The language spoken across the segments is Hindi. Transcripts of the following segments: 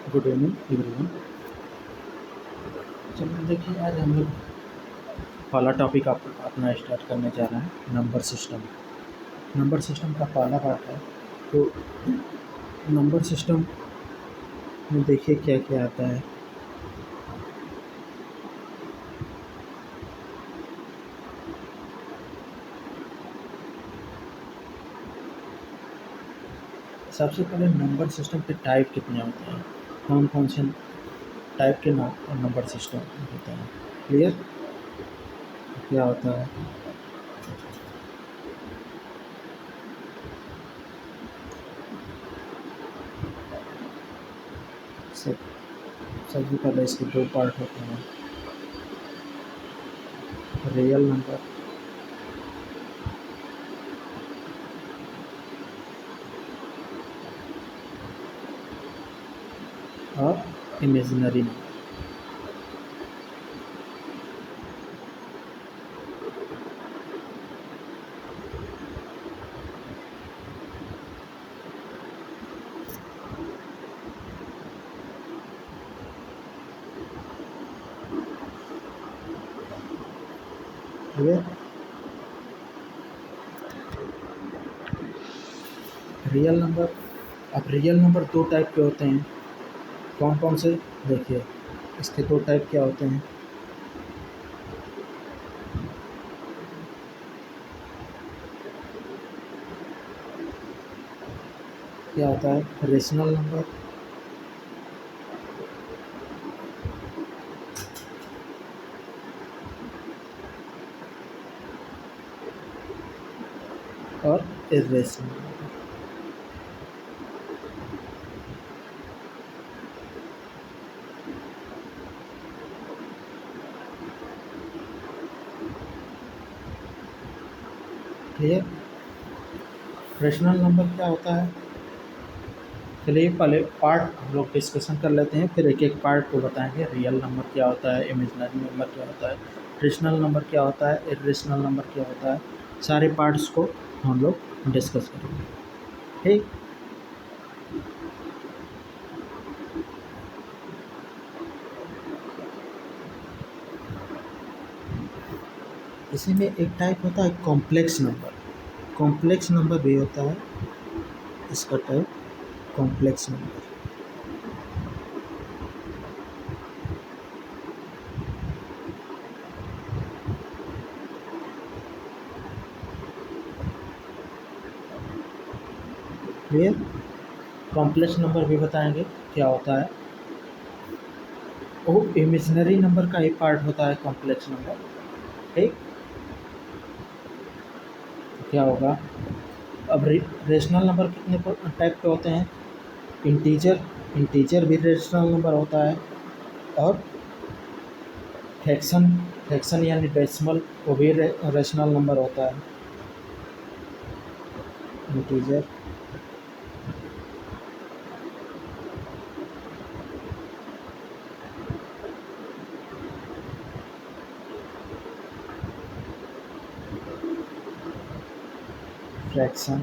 Good evening everyone. चलिए देखिए, आज हम लोग पहला टॉपिक अपना स्टार्ट करने जा रहे हैं, नंबर सिस्टम। नंबर सिस्टम का पहला पार्ट है। तो नंबर सिस्टम में देखिए क्या क्या आता है। सबसे पहले नंबर सिस्टम के टाइप कितने होते हैं, कौन कौन से टाइप के नंबर सिस्टम होते हैं। क्लियर क्या होता है। सब सबसे पहले इसके दो पार्ट होते हैं, रियल नंबर और imaginary number. Clear. Real number, अब रियल नंबर दो टाइप के होते हैं, कौन कौन से देखिए। इसके दो टाइप क्या होते हैं। क्या होता है रेशनल नंबर और irrational number. Clear. Rational number क्या होता है, चलिए पहले पार्ट हम लोग डिस्कशन कर लेते हैं, फिर एक एक पार्ट को बताएंगे। रियल नंबर क्या होता है, इमेजिनरी नंबर क्या होता है, रेशनल नंबर क्या होता है, इरेशनल नंबर क्या होता है, सारे पार्ट्स को हम लोग डिस्कस करेंगे। ठीक। इसी में एक टाइप होता है कॉम्प्लेक्स नंबर। कॉम्प्लेक्स नंबर भी होता है, इसका type complex number. Clear. Complex number भी बताएंगे क्या होता है। वो इमेजिनरी नंबर का एक पार्ट होता है कॉम्प्लेक्स नंबर। ठीक। क्या होगा, अब रेशनल नंबर कितने टाइप के होते हैं। इंटीजर, इंटीजर भी रेशनल नंबर होता है, और फ्रैक्शन, फ्रैक्शन यानी डेसिमल, वो भी रेशनल नंबर होता है। इंटीजर, फ्रैक्शन,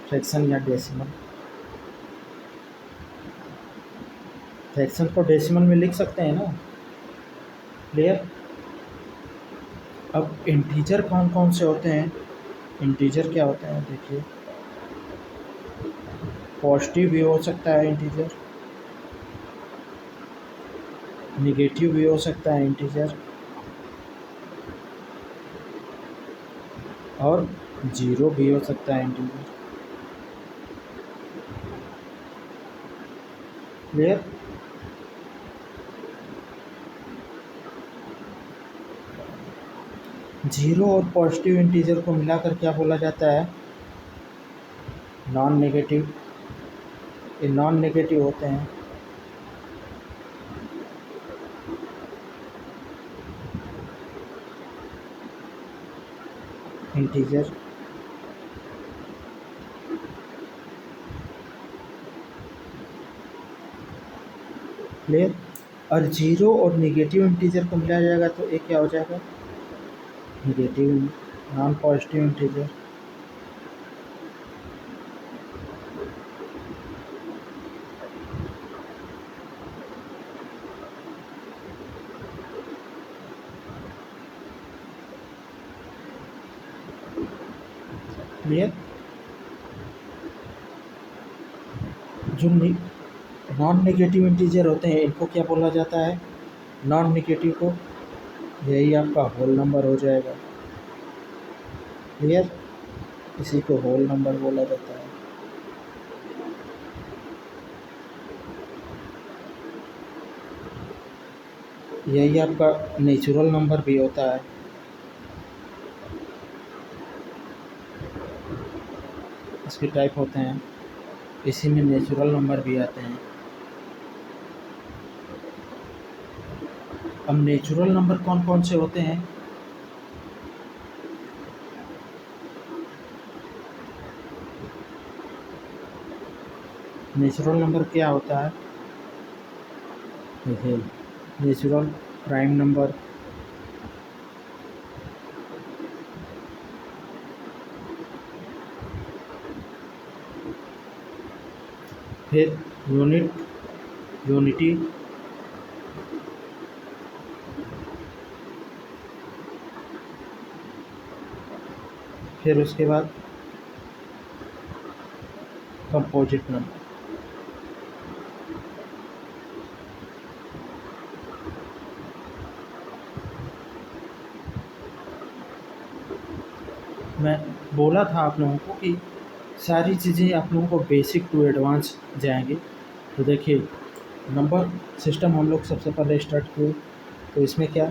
फ्रैक्शन या डेसिमल। फ्रैक्शन को डेसिमल में लिख सकते हैं ना। क्लियर। अब इंटीजर कौन कौन से होते हैं। इंटीजर क्या होते हैं देखिए, पॉजिटिव भी हो सकता है इंटीजर, निगेटिव भी हो सकता है इंटीजर, और जीरो भी हो सकता है इंटीजर। क्लियर। जीरो और पॉजिटिव इंटीजर को मिलाकर क्या बोला जाता है, नॉन नेगेटिव। ये नॉन नेगेटिव होते हैं। इंटीजर। क्लियर। और जीरो और निगेटिव इंटीजर को मिलाया जाएगा तो ये क्या हो जाएगा, negative, non positive integer. Clear. जो नॉन नेगेटिव इंटीजर होते हैं इनको क्या बोला जाता है, नॉन नेगेटिव को, यही आपका होल नंबर हो जाएगा। क्लियर, इसी को होल नंबर बोला जाता है। यही आपका नेचुरल नंबर भी होता है। इसके टाइप होते हैं, इसी में नेचुरल नंबर भी आते हैं। अब नेचुरल नंबर कौन कौन से होते हैं, नेचुरल नंबर क्या होता है, देखिए नेचुरल प्राइम नंबर, फिर यूनिटी, फिर उसके बाद कंपोजिट नंबर। मैं बोला था आप लोगों को कि सारी चीज़ें आप लोगों को बेसिक टू एडवांस जाएंगे। तो देखिए नंबर सिस्टम हम लोग सबसे पहले स्टार्ट किए, तो इसमें क्या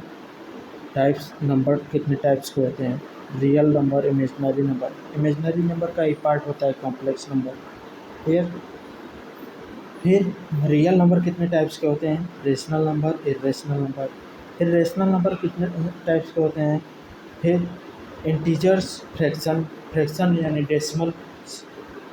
टाइप्स, नंबर कितने टाइप्स के होते हैं, real number, imaginary number. Imaginary number का एक पार्ट होता है कॉम्प्लेक्स नंबर। फिर रियल नंबर कितने टाइप्स के होते हैं, रेशनल नंबर, इरेशनल नंबर। फिर रेशनल नंबर कितने टाइप्स के होते हैं, फिर इंटीजर्स, फ्रैक्शन, फ्रैक्शन यानी डेसिमल,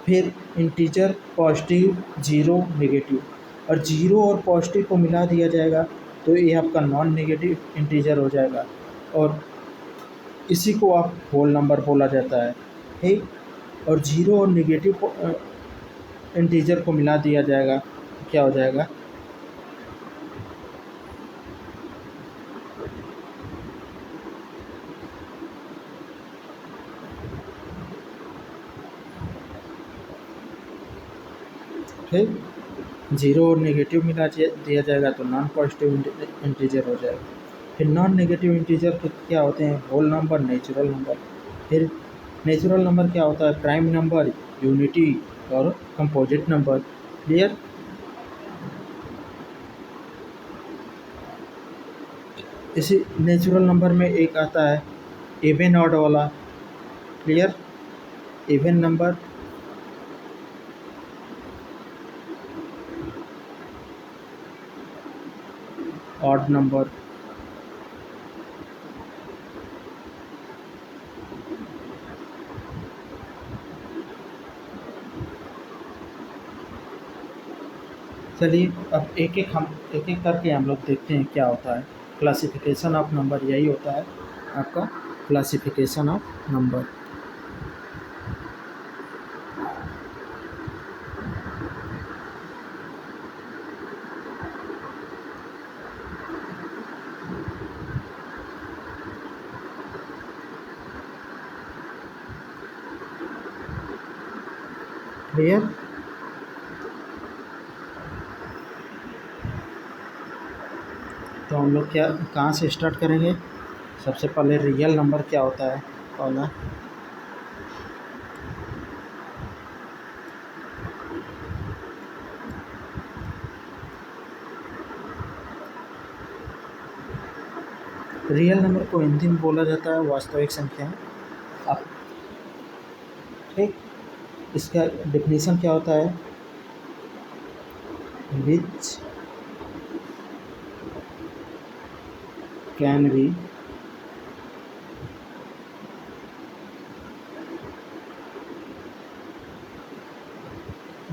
फिर इंटीजर, पॉजिटिव, जीरो, नेगेटिव। और जीरो और पॉजिटिव को मिला दिया जाएगा तो ये आपका नॉन नेगेटिव इंटीजर हो जाएगा, और इसी को आप होल नंबर बोला जाता है। ठीक, और जीरो और नेगेटिव को इंटीजर को मिला दिया जाएगा तो क्या हो जाएगा, फिर जीरो और नेगेटिव मिला दिया जाएगा तो नॉन पॉजिटिव इंटीजर हो जाएगा। फिर नॉन नेगेटिव इंटीजर क्या होते हैं, होल नंबर, नेचुरल नंबर। फिर नेचुरल नंबर क्या होता है, प्राइम नंबर, यूनिटी और कंपोजिट नंबर। क्लियर। इसी नेचुरल नंबर में एक आता है इवन ऑड वाला। Clear, even number, odd number. चलिए अब एक एक करके हम लोग देखते हैं क्या होता है। क्लासिफिकेशन ऑफ नंबर यही होता है आपका, क्लासिफिकेशन ऑफ नंबर। क्लियर। तो हम लोग क्या कहाँ से स्टार्ट करेंगे, सबसे पहले रियल नंबर क्या होता है, पहला रियल नंबर को हिंदी में बोला जाता है वास्तविक संख्या। अब ठीक, इसका डेफिनेशन क्या होता है, which can be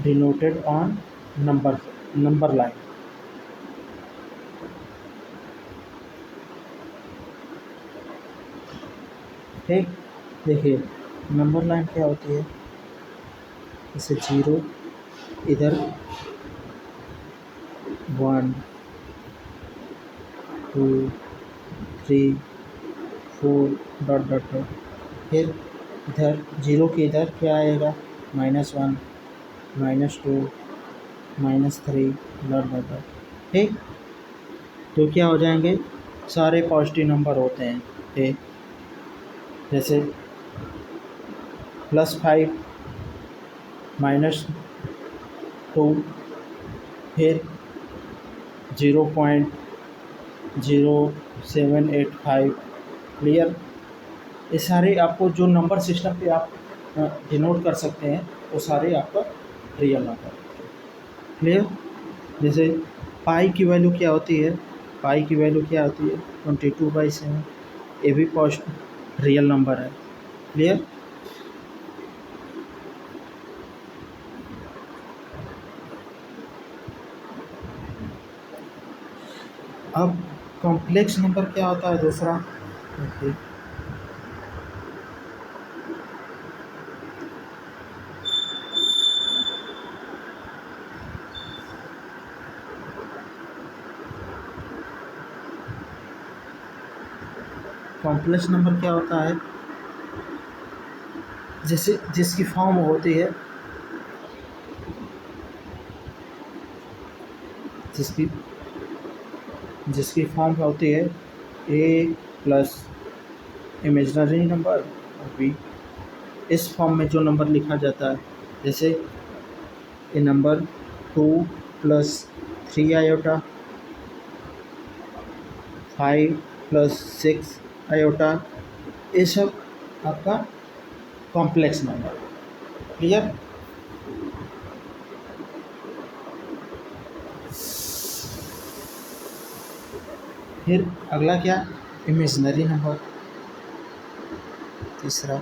denoted on number line. ठीक, देखिए नंबर लाइन क्या होती है, जैसे जीरो, इधर 1 2 3 4 डॉट डॉट डॉट, फिर इधर जीरो के इधर क्या आएगा, -1, -2, -3 डॉट डॉट डॉट। ठीक, तो क्या हो जाएंगे, सारे पॉजिटिव नंबर होते हैं। ठीक, जैसे +5, -2, फिर 0.0785। क्लियर, ये सारे आपको जो नंबर सिस्टम पे आप डिनोट कर सकते हैं वो सारे आपका रियल नंबर। क्लियर, जैसे पाई की वैल्यू क्या होती है, पाई की वैल्यू क्या होती है 22/7, ये भी रियल नंबर है। क्लियर, अब कॉम्प्लेक्स नंबर क्या होता है दूसरा, देखिए कॉम्प्लेक्स नंबर क्या होता है, जैसे जिसकी फॉर्म होती है, जिसकी जिसकी फॉर्म होती है ए प्लस इमेजनरी नंबर और बी, इस फॉर्म में जो नंबर लिखा जाता है, जैसे ए नंबर 2 + 3 आयोटा, 5 + 6 आयोटा, ये सब आपका कॉम्प्लेक्स नंबर। क्लियर, फिर अगला क्या, इमेजनरी नंबर तीसरा।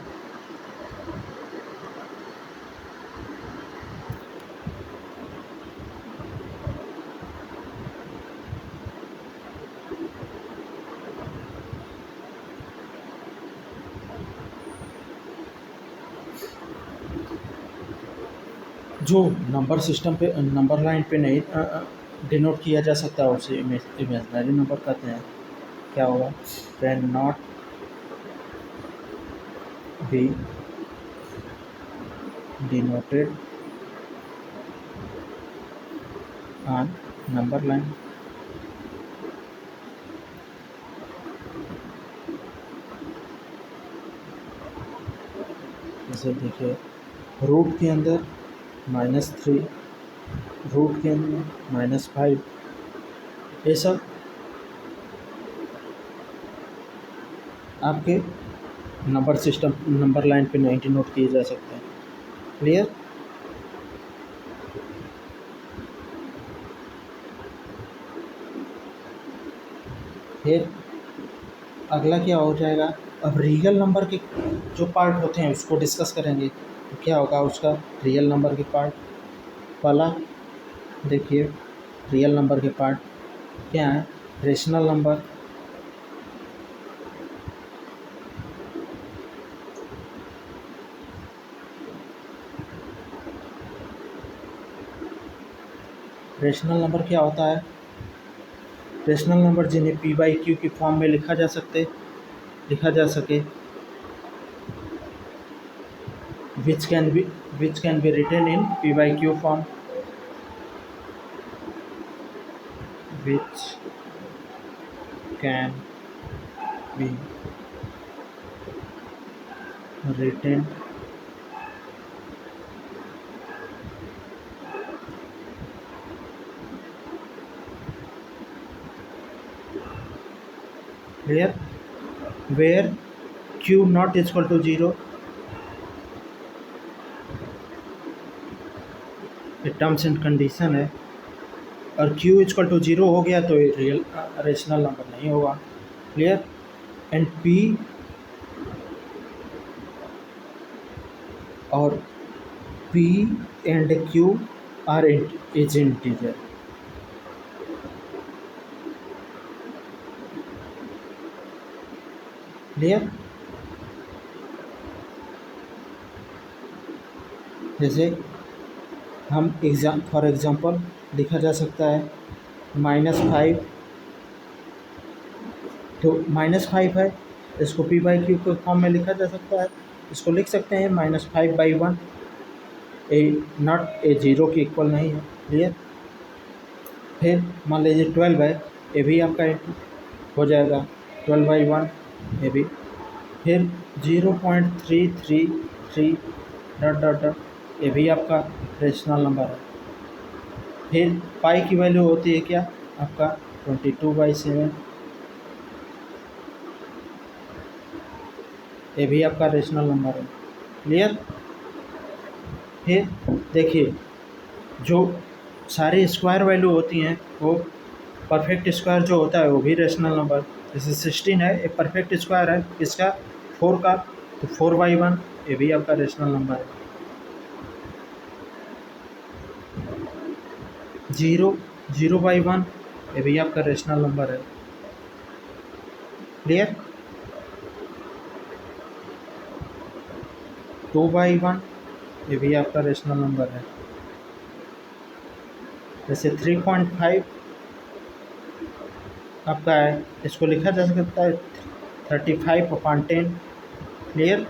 जो नंबर सिस्टम पे नंबर लाइन पे नहीं डिनोट किया जा सकता उसे इमेजनरी नंबर कहते हैं। क्या होगा, can not B denoted on number line. जैसे देखिए रूट के अंदर -3, रूट के अंदर -5, ये सब आपके नंबर सिस्टम नंबर लाइन पे नहीं डिनोट किए जा सकते हैं। क्लियर, फिर अगला क्या हो जाएगा, अब रियल नंबर के जो पार्ट होते हैं उसको डिस्कस करेंगे। तो क्या होगा उसका, रियल नंबर के पार्ट, पहला देखिए रियल नंबर के पार्ट क्या है, रेशनल नंबर, रेशनल नंबर क्या होता है, रेशनल नंबर जिन्हें p/q की फॉर्म में लिखा जा सके, which can be written in p/q form, which can be written where q not equal to 0, ये टर्म्स एंड कंडीशन है, और q इक्वल टू 0 हो गया तो ये रियल रेशनल नंबर नहीं होगा। क्लियर, एंड p और p and q are is integer. Clear, जैसे हम फॉर एग्ज़ाम्पल लिखा जा सकता है -5, तो -5 है, इसको p/q के फॉर्म में लिखा जा सकता है इसको लिख सकते हैं -5/1, ए नॉट ए ज़ीरो की इक्वल नहीं है। क्लियर। फिर मान लीजिए 12 है, ये भी आपका हो जाएगा 12/1, ये भी। फिर 0.333 डॉट डॉट डॉट, ये भी आपका रेशनल नंबर है। फिर पाई की वैल्यू होती है क्या आपका 22/7, ये भी आपका रेशनल नंबर है। क्लियर। फिर देखिए, जो सारी स्क्वायर वैल्यू होती हैं वो परफेक्ट स्क्वायर जो होता है वो भी रेशनल नंबर, जैसे 16 है, एक परफेक्ट स्क्वायर है इसका 4 का, तो 4/1, ये भी आपका रेशनल नंबर है। 0/1, ये भी आपका रेशनल नंबर है। क्लियर। 2/1, ये भी आपका रेशनल नंबर है। जैसे 3.5 आपका है, इसको लिखा जा सकता है 35/10। क्लियर।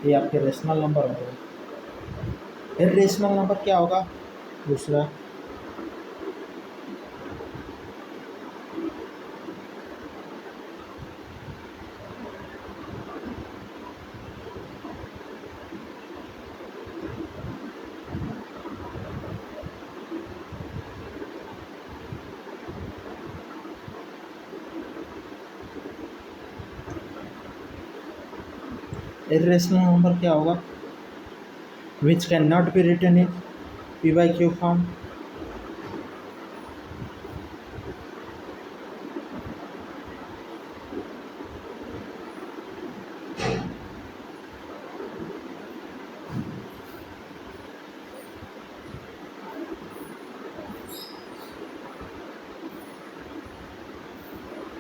ये आपके रेशनल नंबर हो गए। इरेशनल नंबर क्या होगा दूसरा? इरेशनल नंबर क्या होगा? Which can not be written in p/q form.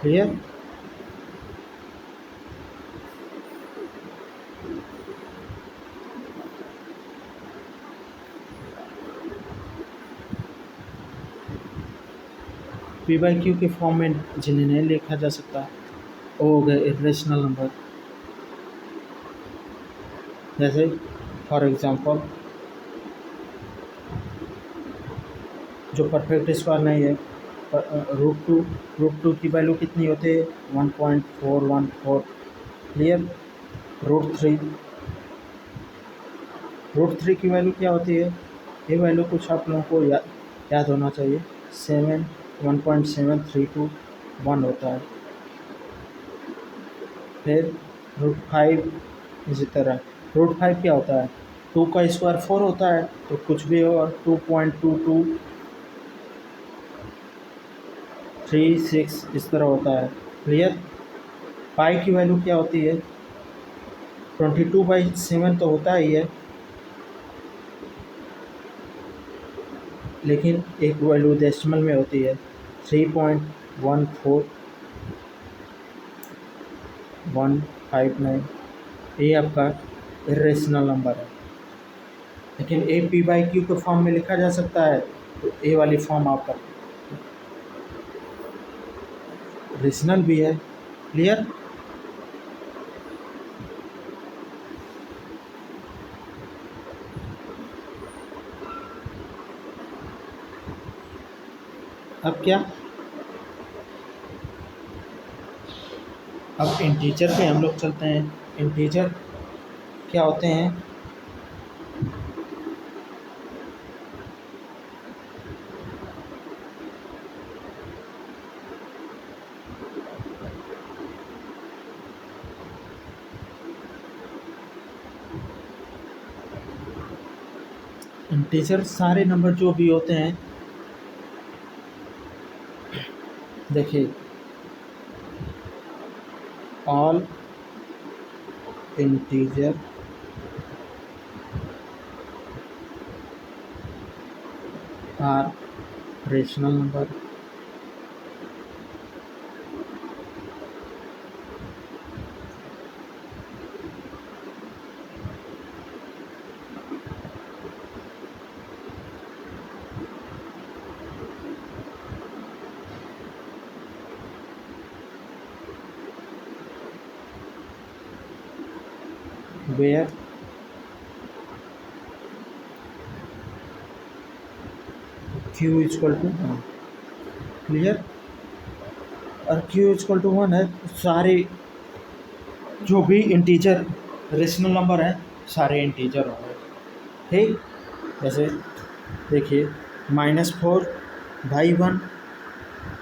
Clear. p/q के फॉर्म में जिन्हें नहीं लिखा जा सकता वो हो गए इरेशनल नंबर। जैसे फॉर एग्जांपल जो परफेक्ट स्क्वायर नहीं है, रूट टू की वैल्यू कितनी होती है? 1.414। क्लियर। रूट थ्री की वैल्यू क्या होती है? ये वैल्यू कुछ आप लोगों को याद होना चाहिए, 1.7321 होता है। फिर रूट 5 इसी तरह। रूट 5 क्या होता है? 2 का स्क्वायर 4 होता है, तो कुछ भी हो 2.2236 इस तरह होता है। क्लियर। पाई की वैल्यू क्या होती है? 22/7 तो होता ही है, लेकिन एक वैल्यू डेसिमल में होती है 3.14159। ये आपका इरेशनल नंबर है। लेकिन ए p/q के फॉर्म में लिखा जा सकता है, तो ए वाली फॉर्म आपका रेशनल भी है। क्लियर। अब क्या, अब इंटीजर पे हम लोग चलते हैं। इंटीजर क्या होते हैं? इंटीजर सारे नंबर जो भी होते हैं, देखिए all integer are rational number. Where q equal to 1। Clear. और q इक्वल टू 1 है, सारे जो भी इंटीजर रेशनल नंबर है सारे इंटीजर होंगे। ठीक, जैसे देखिए -4/1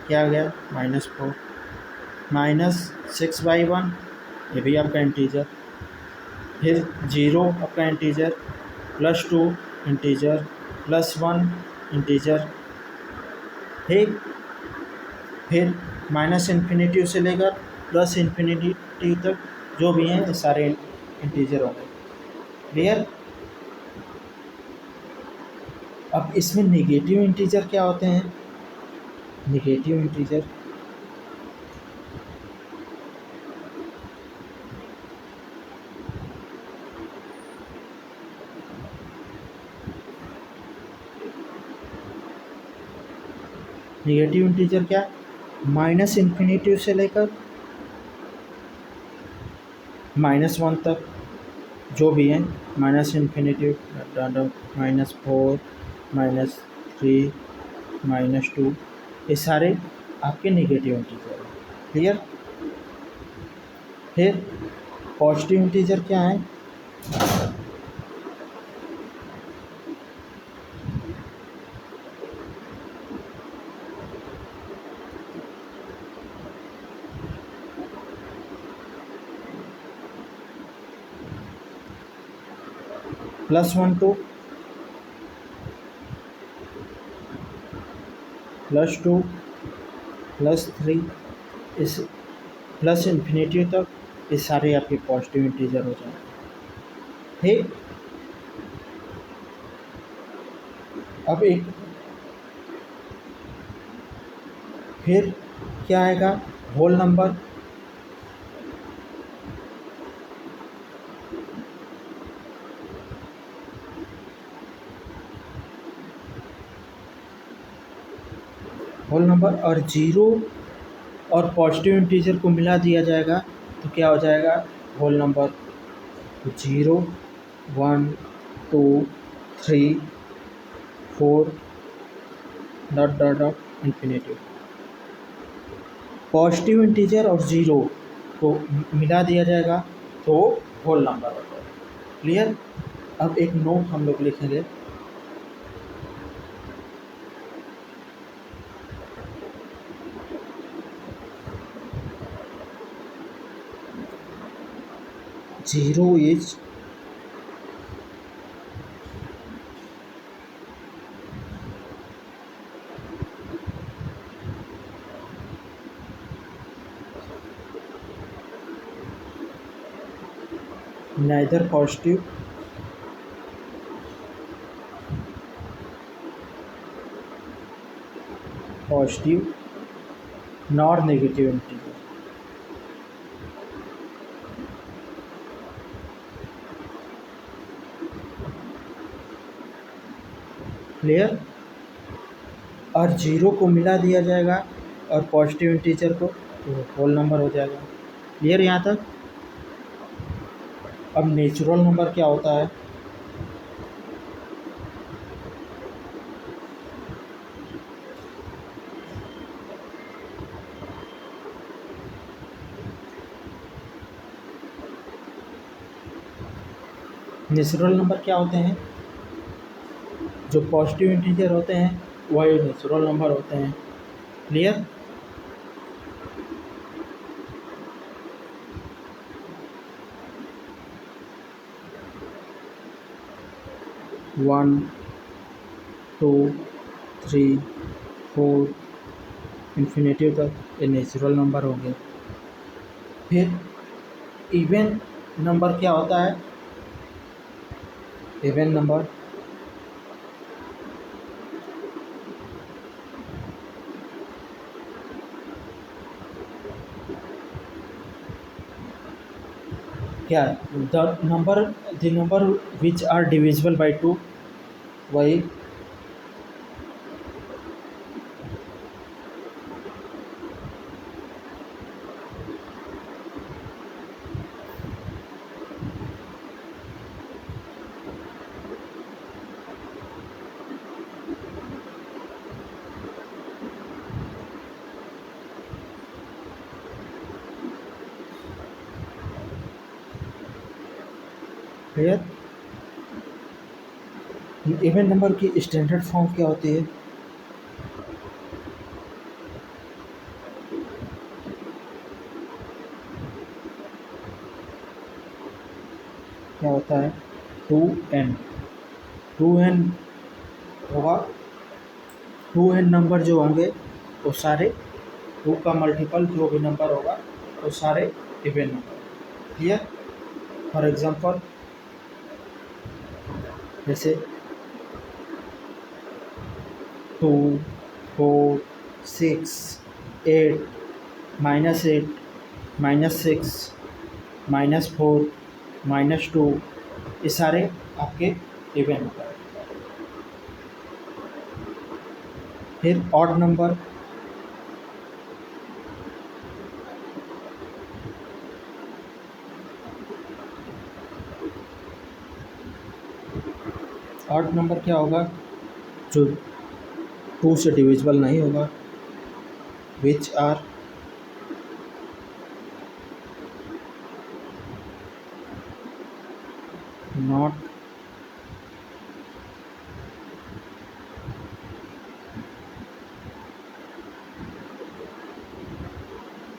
क्या आ गया, -4, -6/1 ये भी आपका इंटीजर, फिर 0 आपका इंटीजर, +2 इंटीजर, +1 इंटीजर। ठीक, फिर -इन्फिनिटी से लेकर +इन्फिनिटी तक जो भी हैं ये सारे इंटीजर होंगे। क्लियर। अब इसमें नेगेटिव इंटीजर क्या होते हैं? नेगेटिव इंटीजर क्या, -इन्फिनिटी से लेकर -1 तक जो भी हैं, -इन्फिनिटी, -4, -3, -2 ये सारे आपके नेगेटिव इंटीजर हैं। क्लियर। फिर पॉजिटिव इंटीजर क्या है? +1 2, +2, +3 इस +इन्फिनिटी तक ये सारे आपके पॉजिटिव इंटीजर हो जाएंगे। ठीक। अब एक फिर क्या आएगा? Whole number. होल नंबर और 0 और पॉजिटिव इंटीजर को मिला दिया जाएगा तो क्या हो जाएगा? Whole number. 0 1 2 3 4 dot dot dot infinity. Positive integer और 0 को मिला दिया जाएगा तो होल नंबर हो जाएगा। क्लियर। अब एक नोट हम लोग लिखेंगे, zero is neither positive nor negative integer। Clear. और 0 को मिला दिया जाएगा और पॉजिटिव इंटीजर को तो होल नंबर हो जाएगा। क्लियर यहाँ तक। अब नेचुरल नंबर क्या होता है? नेचुरल नंबर क्या होते हैं? जो पॉजिटिव इंटीजर होते हैं वही नेचुरल नंबर होते हैं। क्लियर। वन 2 3 4 इन्फिनिटी तक ये नेचुरल नंबर हो गए। फिर इवन नंबर क्या होता है? इवन नंबर क्या? The number which are divisible by 2, वही क्लियर। इवन नंबर की स्टैंडर्ड फॉर्म क्या होती है? क्या होता है? 2n। 2n होगा, 2n नंबर जो होंगे वो सारे 2 का मल्टीपल जो भी नंबर होगा वो सारे even number. Clear. For example जैसे 2, 4, 6, 8, -8, -6, -4, -2, ये सारे आपके इवन नंबर। फिर ऑड नंबर, ऑड नंबर क्या होगा? जो 2 से डिविजिबल नहीं होगा, which are not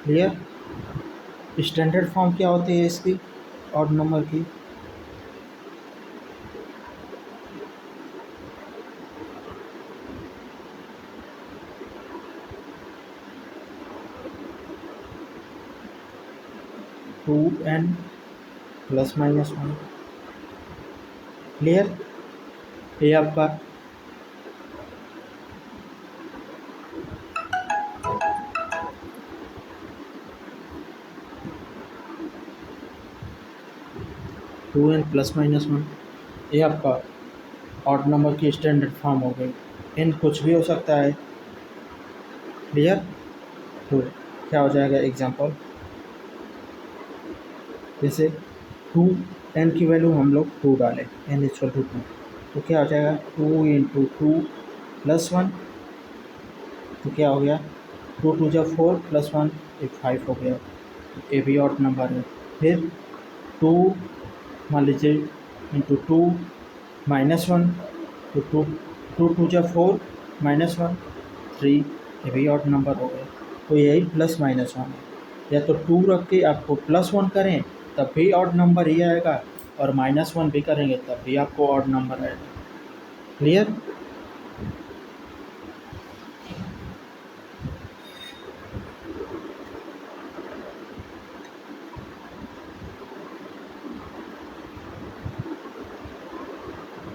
clear. Standard form क्या होती है इसकी, ऑड नंबर की? (2n ± 1). क्लियर। ये आपका टू एन ±1, ये आपका ऑड नंबर की स्टैंडर्ड फॉर्म हो गई। इन कुछ भी हो सकता है। क्लियर। तो क्या हो जाएगा एग्जांपल, जैसे 2n की वैल्यू हम लोग 2 डालें, n = 2, तो क्या हो जाएगा 2 × 2 + 1, तो क्या हो गया 2 × 2 = 4 + 1 ये 5 हो गया। ये भी ऑड नंबर है। फिर 2 मान लीजिए × 2 -1, तो 2 2 × 2 = 4 -1 3, ये भी ऑड नंबर हो गया। तो यही +-1 है। या तो 2 रख के आपको +1 करें तब भी ऑड नंबर ही आएगा, और -1 भी करेंगे तब भी आपको ऑड नंबर आएगा। क्लियर।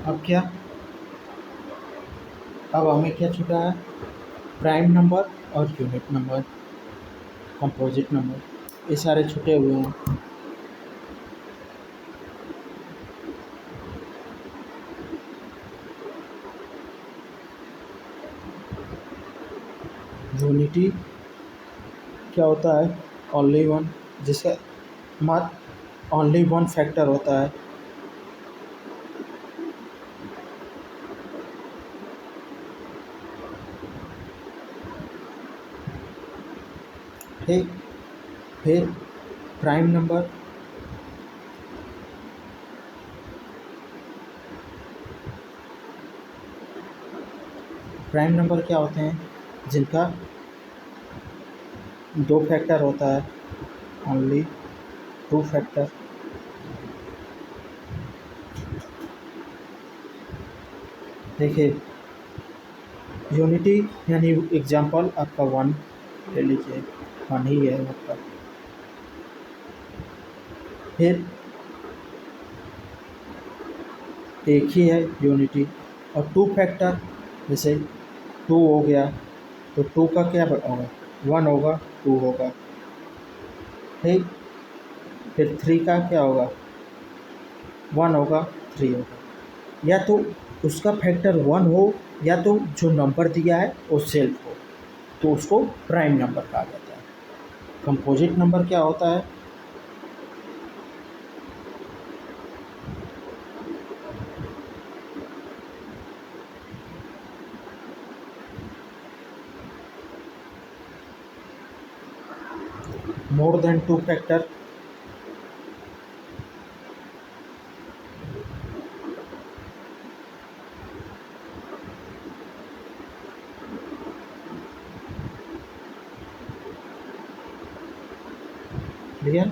अब क्या, अब हमें क्या छूटा है? प्राइम नंबर और यूनिट नंबर, कंपोजिट नंबर, ये सारे छूटे हुए हैं। यूनिटी क्या होता है? ओनली वन, जिसका मात्र ओनली वन फैक्टर होता है। ठीक। फिर प्राइम नंबर, प्राइम नंबर क्या होते हैं? जिनका 2 फैक्टर होता है, ओनली 2 फैक्टर। देखिए यूनिटी यानी एग्जांपल आपका 1 ले लीजिए, 1 ही है आपका। फिर एक ही है यूनिटी, और 2 फैक्टर, जैसे 2 हो गया तो 2 का क्या होगा? 1 होगा, 2 होगा। ठीक। फिर 3 का क्या होगा? 1 होगा, 3 होगा। या तो उसका फैक्टर 1 हो, या तो जो नंबर दिया है वो सेल्फ हो, तो उसको प्राइम नंबर कहा जाता है। कंपोजिट नंबर क्या होता है? More than 2 factor, clear.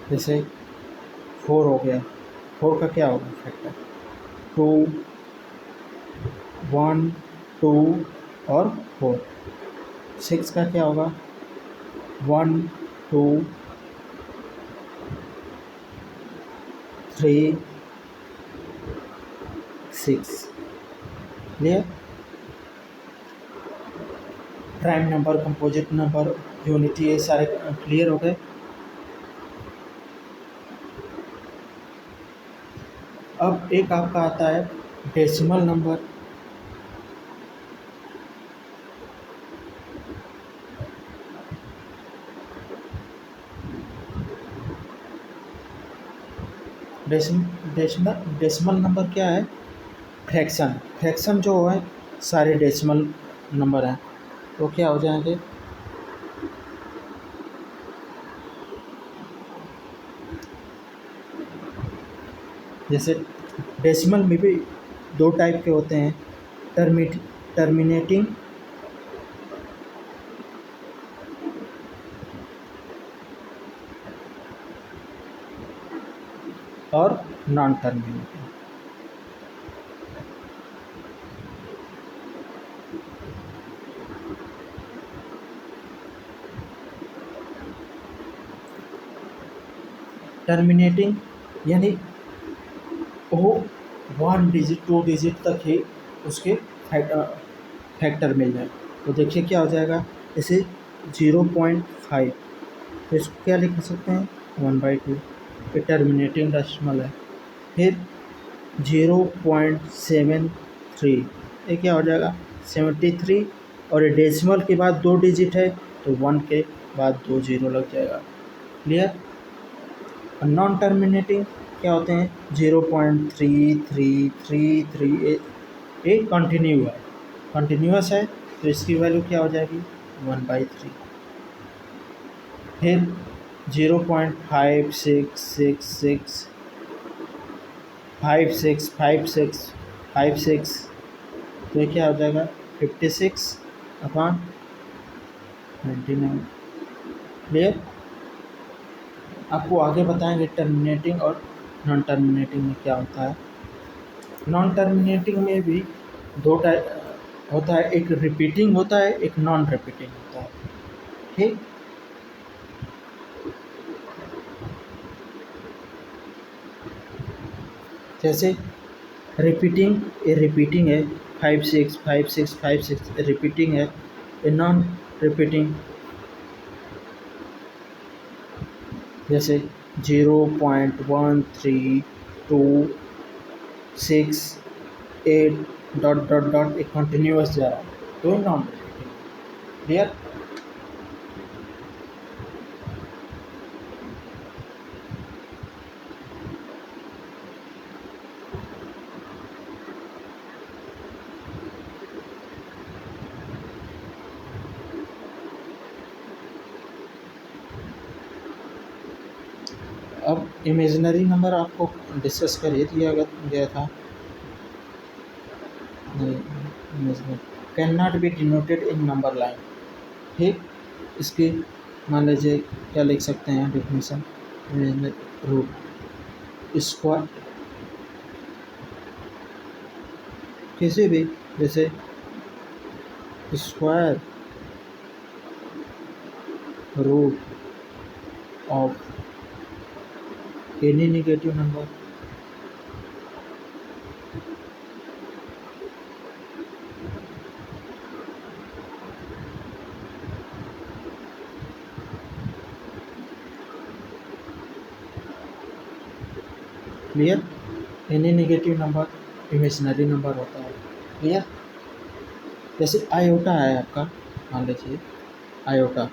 जैसे 4 हो गया, 4 का क्या होगा फैक्टर, 2, 1, 2 और 4। 6 का क्या होगा, 1, 2, 3, 6। Clear. Prime number, composite number, unity, ये सारे क्लियर हो गए। अब एक आपका आता है डेसिमल नंबर। डेसिमल नंबर क्या है, फ्रैक्शन। फ्रैक्शन जो है सारे डेसिमल नंबर हैं, तो क्या हो जाएंगे, जैसे डेसिमल में भी दो टाइप के होते हैं, टर्मिनेटिंग और नॉन टर्मिनेटिंग। टर्मिनेटिंग यानी वो 1 डिजिट 2 डिजिट तक ही उसके फैक्टर मिल जाए। तो देखिए क्या हो जाएगा, जैसे 0.5, तो इसको क्या लिख सकते हैं, 1/2, ये टर्मिनेटिंग डेसिमल है। फिर 0.73, ये क्या हो जाएगा, 73, और ये डेसिमल के बाद 2 डिजिट है तो 1 के बाद 2 जीरो लग जाएगा। क्लियर। और नॉन टर्मिनेटिंग क्या होते हैं, 0.3333, ये कंटिन्यू है, कंटिन्यूअस है, तो इसकी वैल्यू क्या हो जाएगी, 1/3। फिर 0.5666, 565656, तो ये क्या हो जाएगा, 56/99। क्लियर। आपको आगे बताएंगे टर्मिनेटिंग और नॉन टर्मिनेटिंग में क्या होता है। नॉन टर्मिनेटिंग में भी दो टाइप होता है, एक रिपीटिंग होता है, एक नॉन रिपीटिंग होता है। ठीक। जैसे रिपीटिंग, ये रिपीटिंग है, 565656 रिपीटिंग है। ये नॉन रिपीटिंग जैसे 0.1326 डॉट डॉट डॉट, एक कंटिन्यूअस जा रहा है, तो नॉन रिपीटिंग। क्लियर। अब इमेजिनरी नंबर आपको डिस्कस कर ही दिया गया था, imaginary can not B denoted in number line. ठीक। इसकी मान लीजिए क्या लिख सकते हैं डेफिनेशन, रूट स्क्वायर, किसी भी, जैसे square root of any negative number. Clear. Any negative number imaginary number होता है। क्लियर। जैसे आयोटा है आपका, मान लीजिए आयोटा,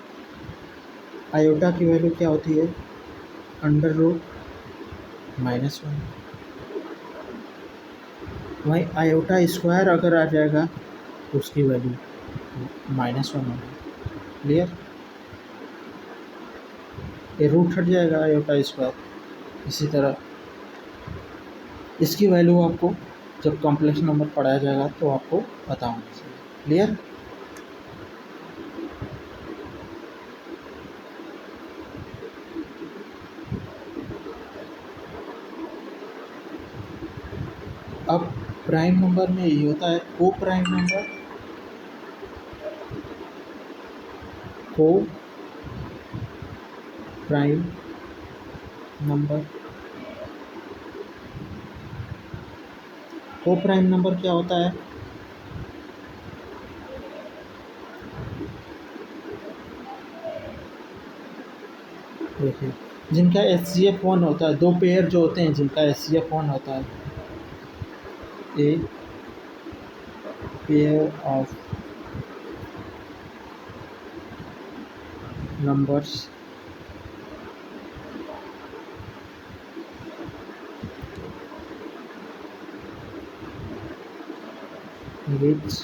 आयोटा की वैल्यू क्या होती है, √-1। वहीं आयोटा स्क्वायर अगर आ जाएगा तो उसकी वैल्यू -1 होगी। क्लियर। ये रूट हट जाएगा आयोटा स्क्वायर। इसी तरह इसकी वैल्यू आपको जब कॉम्प्लेक्स नंबर पढ़ाया जाएगा तो आपको पता होना चाहिए। क्लियर। प्राइम नंबर में ये होता है को प्राइम नंबर, को प्राइम नंबर। को प्राइम नंबर क्या होता है? देखिए, जिनका HCF 1 होता है, दो पेयर जो होते हैं जिनका HCF 1 होता है, a pair of numbers which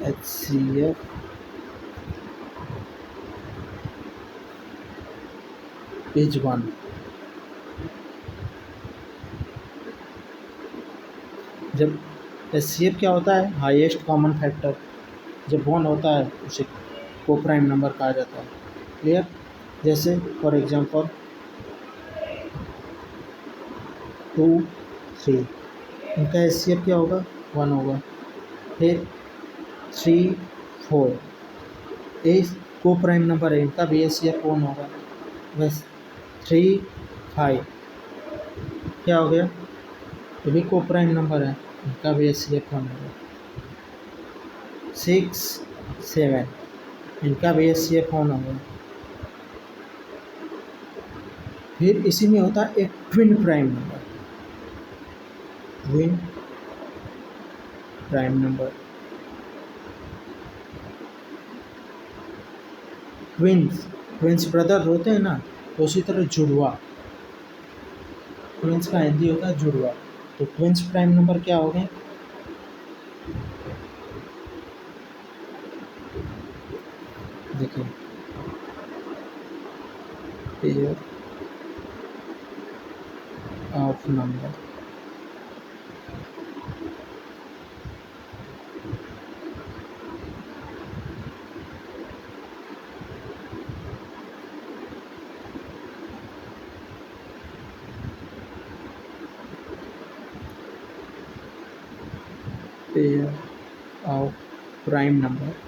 HCF is 1। जब HCF क्या होता है? Highest common factor. जब 1 होता है उसे को प्राइम नंबर कहा जाता है। क्लियर? जैसे फॉर एग्जांपल 2 3, इनका HCF क्या होगा? 1 होगा। फिर 3 4, ये को प्राइम नंबर है, इनका भी HCF 1 होगा। बस 3 5 क्या हो गया? ये भी को प्राइम नंबर है, इनका भी HCF 1 होगा। 6 7, इनका भी HCF 1 होगा। फिर इसी में होता है एक twin prime number. Twin prime number, twins brother होते हैं ना, तो उसी तरह जुड़वा, ट्विंस का हिंदी होता है जुड़वा। तो ट्विंस प्राइम नंबर क्या हो गए? देखिए, pair of number pair of prime number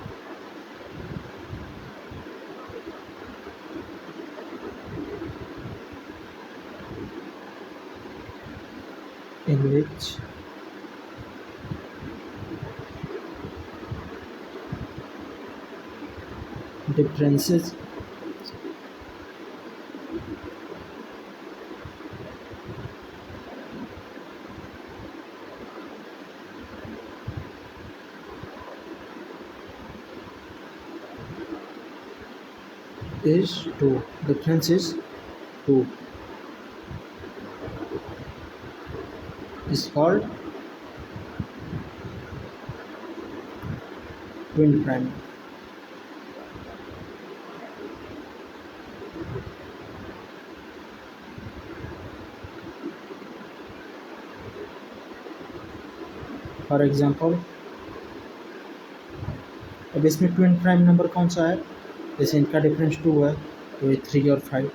in which differences is 2, difference is 2, is called twin prime। For example, अब इसमें ट्विन प्राइम नंबर कौन सा है? जैसे इनका डिफरेंस 2 है, तो ये 3 और 5।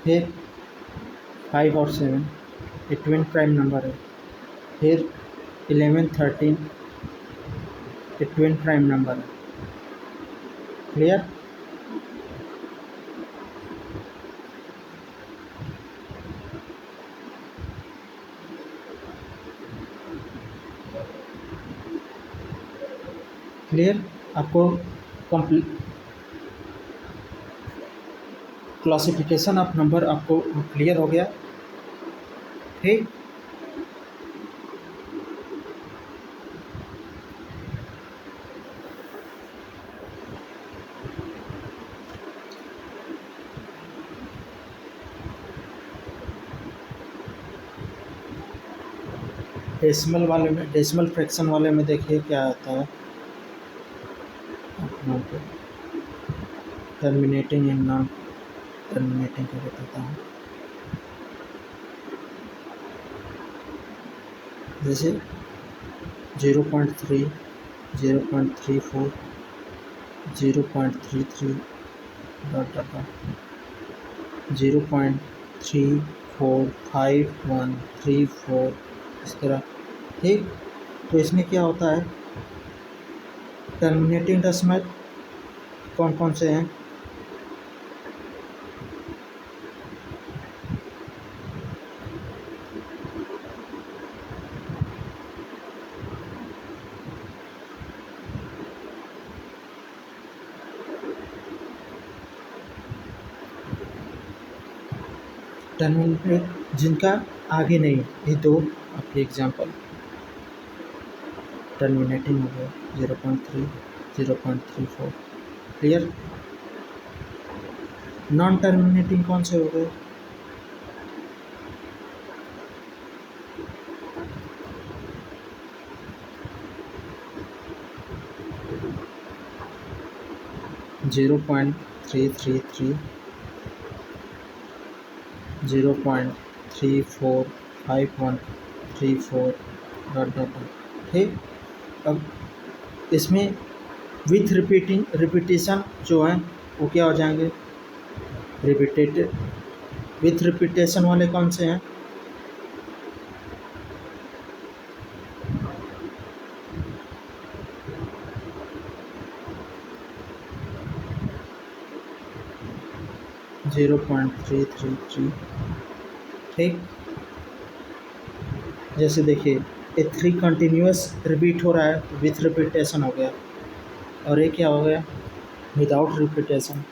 फिर 5 और 7, ये ट्विन प्राइम नंबर है। फिर 11 13, ये ट्विन प्राइम नंबर है। क्लियर? क्लियर? आपको कंप्लीट क्लासिफिकेशन ऑफ नंबर आपको क्लियर हो गया? ठीक। डेसिमल वाले में, डेसिमल फ्रैक्शन वाले में देखिए क्या आता है अपना को टर्मिनेटिंग एंड नॉन टर्मिनेटिंग का बताता हूँ। जैसे 0.3 0.34 0.33 डॉट डॉट 0.34 4 5 1 3 4 इस तरह। ठीक, तो इसमें क्या होता है, टर्मिनेटिंग डेसिमल कौन कौन से हैं? टर्मिनेट जिनका आगे नहीं, ये दो आपके एग्जांपल। टर्मिनेटिंग हो गया 0.3 0.34, क्लियर। नॉन टर्मिनेटिंग कौन से हो गए? Zero point three three three 0.345134 dot dot dot. ठीक, अब इसमें विथ रिपीटेशन जो है वो क्या हो जाएंगे? रिपीटेड विथ रिपीटेशन वाले कौन से हैं? Zero point three three three. ठीक, जैसे देखिए ये 3 कंटिन्यूस रिपीट हो रहा है तो विथ रिपीटेशन हो गया, और ये क्या हो गया? Without repetition.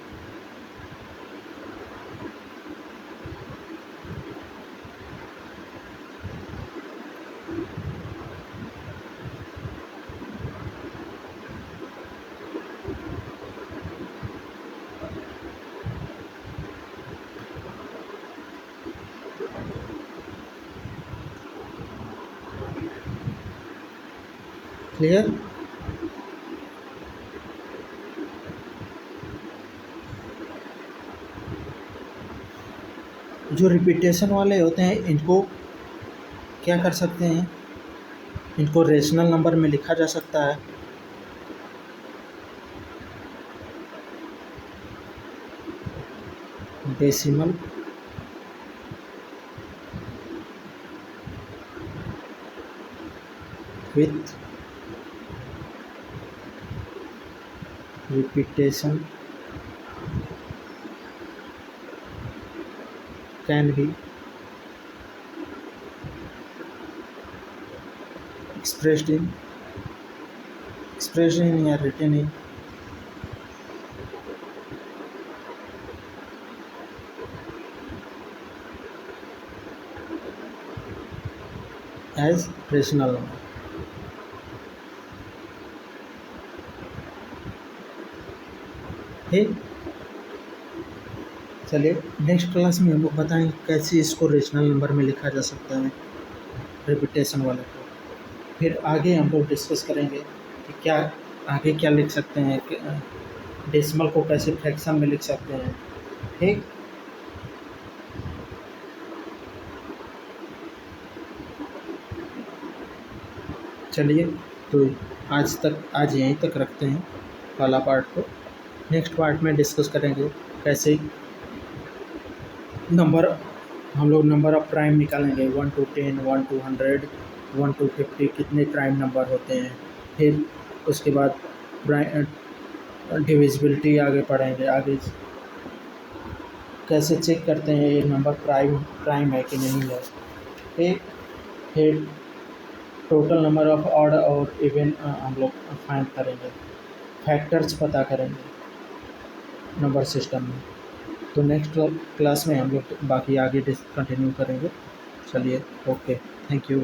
क्लियर? जो रिपीटेशन वाले होते हैं इनको क्या कर सकते हैं? इनको रेशनल नंबर में लिखा जा सकता है। Decimal with repetition can be expressed in or written in as rational number। ठीक, चलिए नेक्स्ट क्लास में हम लोग बताएंगे कैसे इसको रेशनल नंबर में लिखा जा सकता है, रिपीटेशन वाले को। फिर आगे हम लोग डिस्कस करेंगे कि क्या आगे क्या लिख सकते हैं, डेसिमल को कैसे फ्रैक्शन में लिख सकते हैं। ठीक, चलिए तो आज यहीं तक रखते हैं वाला पार्ट को। नेक्स्ट पार्ट में डिस्कस करेंगे कैसे नंबर हम लोग नंबर ऑफ प्राइम निकालेंगे, 1 to 10 1 to 100 1 to 50 कितने प्राइम नंबर होते हैं। फिर उसके बाद डिविजिबिलिटी आगे पढ़ेंगे, आगे कैसे चेक करते हैं ये नंबर प्राइम है कि नहीं है। फिर टोटल नंबर ऑफ ऑड और इवन हम लोग फाइंड करेंगे, फैक्टर्स पता करेंगे नंबर सिस्टम में। तो नेक्स्ट क्लास में हम लोग बाकी आगे कंटिन्यू करेंगे। चलिए, ओके, थैंक यू।